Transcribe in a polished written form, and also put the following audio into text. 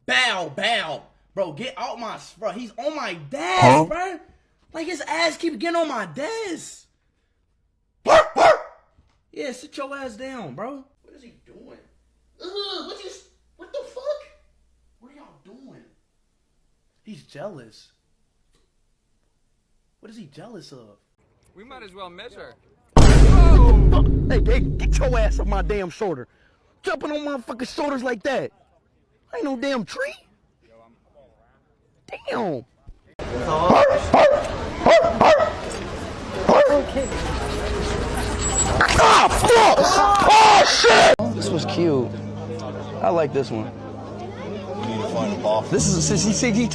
Bow, bow. Bro, get out my... Bro, he's on my desk, bro. Like, his ass keep getting on my desk. Yeah, sit your ass down, bro. What is he doing? What the fuck? What are y'all doing? He's jealous. What is he jealous of? We might as well measure. Whoa! Hey, get your ass on my damn shoulder. Jumping on motherfucking shoulders like that. I ain't no damn tree. Damn. Okay. Ah, fuck! Oh, shit! This was cute. I like this one. You need to find a ball. This is, he